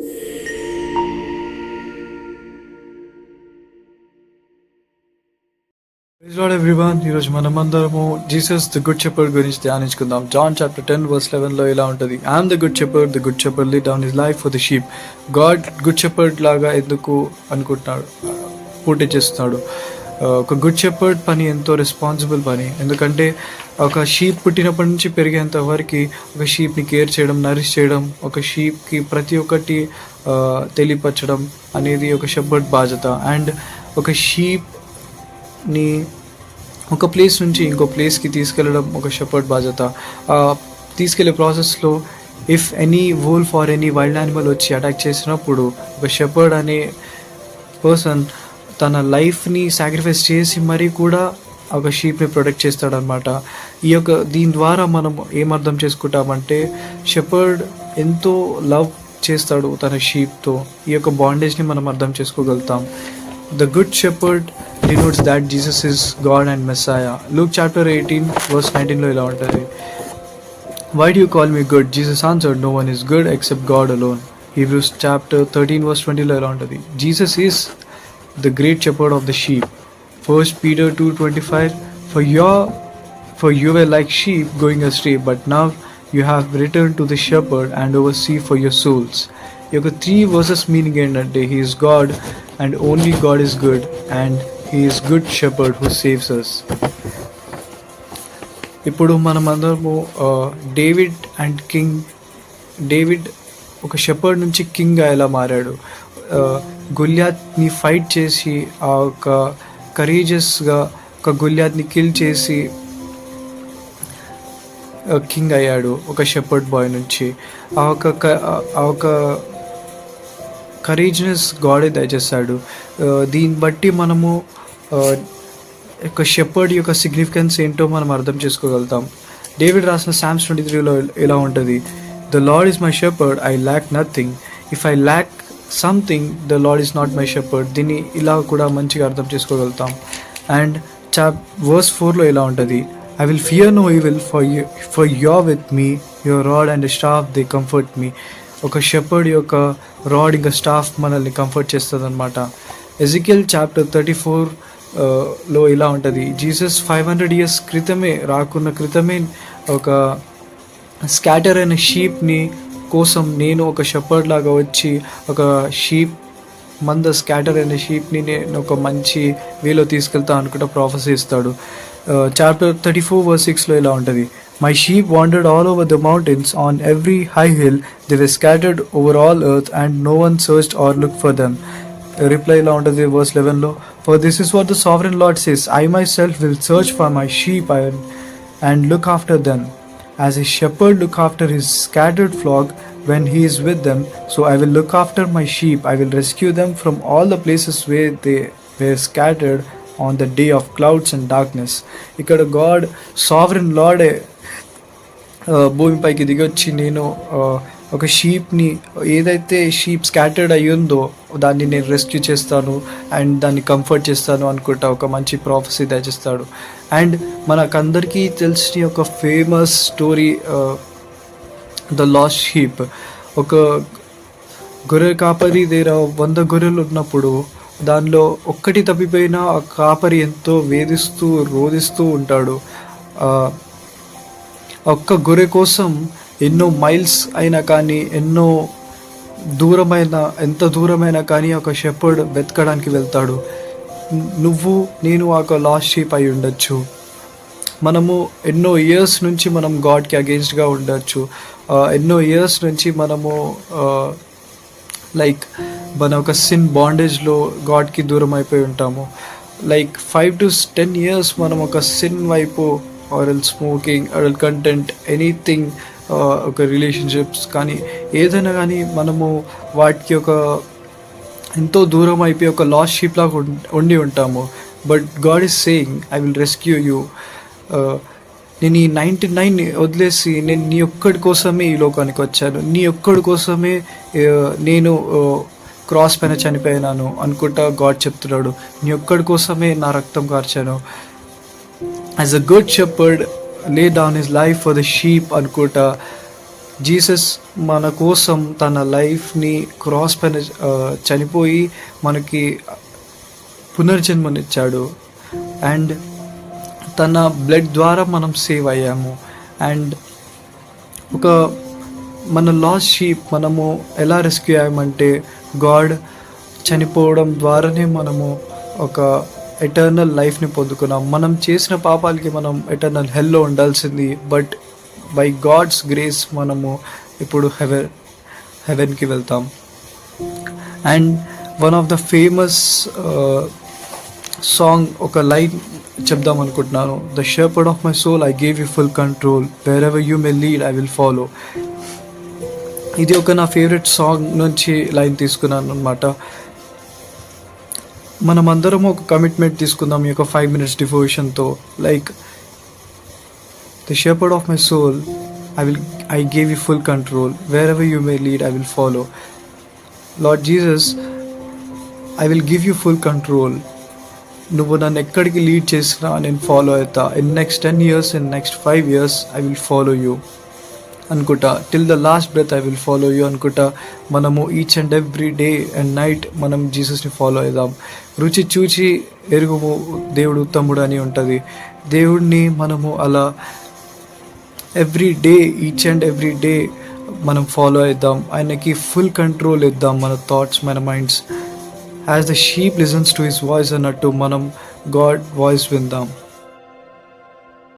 Praise lord everyone. ఈరోజు మనమందరము Jesus the good shepherd గురించి ధ్యానించుకుందాం. జాన్ చాప్టర్ 10 verse 11 ఇలా ఉంటుంది, I'm the good shepherd lay down his life for the sheep. God good shepherd లాగా ఎందుకు అనుకుంటున్నాడు, పోటీ చేస్తున్నాడు. ఒక గుడ్ షెపర్డ్ పని ఎంతో రెస్పాన్సిబుల్ పని. ఎందుకంటే ఒక షీప్ పుట్టినప్పటి నుంచి పెరిగేంత వరకు ఒక షీప్ని కేర్ చేయడం, నరిష్ చేయడం, ఒక షీప్కి ప్రతి ఒక్కటి తెలియపరచడం అనేది ఒక షెపర్డ్ బాధ్యత. అండ్ ఒక షీప్ని ఒక ప్లేస్ నుంచి ఇంకో ప్లేస్కి తీసుకెళ్ళడం ఒక షెపర్డ్ బాధ్యత. తీసుకెళ్లే ప్రాసెస్లో if any wolf or any wild animal వచ్చి అటాక్ చేసినప్పుడు ఒక షెపర్డ్ అనే పర్సన్ తన లైఫ్ని సాక్రిఫైస్ చేసి మరీ కూడా ఒక షీప్ని ప్రొటెక్ట్ చేస్తాడనమాట. దీని ద్వారా మనం ఏమర్థం చేసుకుంటామంటే షెపర్డ్ ఎంతో లవ్ చేస్తాడు తన షీప్తో. ఈ యొక్క బాండేజ్ని మనం అర్థం చేసుకోగలుగుతాం. The good shepherd denotes that Jesus is God and Messiah. Luke chapter 18 verse 19 లో ఇలా ఉంటుంది, Why do you call me good? Jesus answered, No one is good except God alone. Hebrews chapter 13 verse 20 లో ఇలా ఉంటుంది, Jesus is the great shepherd of the sheep. 1 Peter 2:25, For you were like sheep going astray, but now you have returned to the shepherd and oversee for your souls. ఈ యొక్క 3 verses meaning ఏంటంటే, He is God and only God is good and He is good shepherd who saves us. ఇప్పుడు మనం అందరము David ఒక shepherd నుంచి కింగ్గా ఎలా మారాడు, గొల్యాత్ని ఫైట్ చేసి ఆ ఒక కరేజస్గా ఒక గొల్యాత్ని కిల్ చేసి కింగ్ అయ్యాడు ఒక షెపర్డ్ బాయ్ నుంచి. ఆ ఒక కరేజ్నెస్ గాడే దయచేస్తాడు. దీన్ని బట్టి మనము ఒక షెపర్డ్ యొక్క సిగ్నిఫికెన్స్ ఏంటో మనం అర్థం చేసుకోగలుగుతాం. డేవిడ్ రాసిన Psalms 23లో ఇలా ఉంటుంది, The Lord is my shepherd, I lack nothing. If I lack something, the Lord is not my shepherd. దీన్ని ఇలా కూడా మంచిగా అర్థం చేసుకోగలుగుతాం. అండ్ verse 4లో ఇలా ఉంటుంది, I will fear no evil, for you are with me, your rod and staff they comfort me. ఒక shepherd యొక్క రాడ్ ఇంకా స్టాఫ్ మనల్ని కంఫర్ట్ చేస్తుంది అనమాట. ఎజికియల్ చాప్టర్ 34లో ఇలా ఉంటుంది, జీసస్ 500 years రాకున్న క్రితమే ఒక స్కాటర్ అయిన షీప్ని కోసం నేను ఒక షెపర్డ్ లాగా వచ్చి ఒక షీప్ స్కాటర్ అయిన షీప్ని నేను ఒక మంచి వేలో తీసుకెళ్తా అనుకుంటా ప్రాఫెసీ ఇస్తాడు. చాప్టర్ 34 verse 6లో ఇలా ఉంటుంది, My sheep wandered all over the mountains, on every high hill they were scattered over all earth, and no one searched or looked for them. Reply ఇలా ఉంటుంది verse 11లో, For this is what the sovereign Lord says, I myself will search for my sheep and look after them. As a shepherd look after his scattered flock when he is with them, so I will look after my sheep. I will rescue them from all the places where they were scattered on the day of clouds and darkness. ఇక్కడ God sovereign లార్డే భూమిపైకి దిగొచ్చి నేను ఒక షీప్ని, ఏదైతే sheep scattered అయ్యిందో దాన్ని నేను rescue చేస్తాను అండ్ దాన్ని కంఫర్ట్ చేస్తాను అనుకుంటా ఒక మంచి ప్రాఫెసీ దయచేస్తాడు. అండ్ మనకందరికీ తెలిసిన ఒక famous story, the last sheep. ఒక గొర్రె కాపరి దగ్గర 100 గొర్రెలు ఉన్నప్పుడు దానిలో ఒక్కటి తప్పిపోయినా ఆ కాపరి ఎంతో వేధిస్తూ రోధిస్తూ ఉంటాడు. ఒక్క గొర్రె కోసం ఎన్నో మైల్స్ అయినా కానీ ఎంత దూరమైనా కానీ ఒక షెపర్డ్ వెతకడానికి వెళ్తాడు. నువ్వు నేను ఒక లాస్ట్ షీప్ అయి ఉండొచ్చు. మనము ఎన్నో ఇయర్స్ నుంచి మనం గాడ్కి అగెయిన్స్ట్గా ఉండొచ్చు. ఎన్నో ఇయర్స్ నుంచి మనము మన ఒక సిన్ బాండేజ్లో గాడ్కి దూరం అయిపోయి ఉంటాము. 5 to 10 years మనం ఒక సిన్ వైపు, ఆర్ ఎల్ స్మోకింగ్, అడల్ట్ కంటెంట్, ఎనీథింగ్, ఒక రిలేషన్షిప్స్ కానీ ఏదైనా కానీ మనము వాటికి ఒక ఎంతో దూరం అయిపోయి ఒక లాస్ట్ షీప్ లాగా ఉండి ఉంటాము. But God is saying, I will rescue you. నేను ఈ 99 వదిలేసి నేను నీ ఒక్కడి కోసమే ఈ లోకానికి వచ్చాను, నీ ఒక్కడి కోసమే నేను క్రాస్ పైన చనిపోయినాను అనుకుంటా గాడ్ చెప్తున్నాడు. నీ ఒక్కడి కోసమే నా రక్తం కార్చాను. As a good shepherd lay down his life for the sheep అనుకుంటా జీసస్ మన కోసం తన లైఫ్ని క్రాస్ పైన చనిపోయి మనకి పునర్జన్మనిచ్చాడు. అండ్ తన బ్లడ్ ద్వారా మనం సేవ్ అయ్యాము. అండ్ ఒక మన లాస్ట్ షీప్ మనము ఎలా రెస్క్యూ అయ్యామంటే గాడ్ చనిపోవడం ద్వారానే మనము ఒక ఎటర్నల్ లైఫ్ని పొందుకున్నాం. మనం చేసిన పాపాలకి మనం ఎటర్నల్ హెల్లో ఉండాల్సింది, బట్ బై గాడ్స్ గ్రేస్ మనము ఇప్పుడు హెవెన్కి వెళ్తాం. And one of the famous song ఒక లైన్ చెప్దాం అనుకుంటున్నాను. The shepherd of my soul I gave you full control, wherever you may lead I will follow. ఇది ఒక నా ఫేవరెట్ సాంగ్ నుంచి లైన్ తీసుకున్నాను అనమాట. మనమందరం ఒక కమిట్మెంట్ తీసుకుందాం ఈ యొక్క 5 minutes డివోషన్తో. Like the shepherd of my soul I gave you full control, wherever you may lead I will follow. Lord Jesus, I will give you full control. నువ్వు నన్ను ఎక్కడికి లీడ్ చేసినా నేను ఫాలో అవుతా. In next 10 years, in next 5 years I will follow you అనుకుంటా. Till the last breath I will follow you అనుకుంటా మనము each and every day and night మనం జీసస్ని ఫాలో అవుదాం. రుచి చూచి ఎరుగుము దేవుడు ఉత్తముడు అని ఉంటుంది. దేవుడిని మనము అలా every day, each and every day మనం ఫాలో అవుదాం. ఆయనకి ఫుల్ కంట్రోల్ ఇద్దాం మన థాట్స్, మన minds. As the sheep listens to his voice అన్నట్టు మనం గాడ్ వాయిస్ విందాం.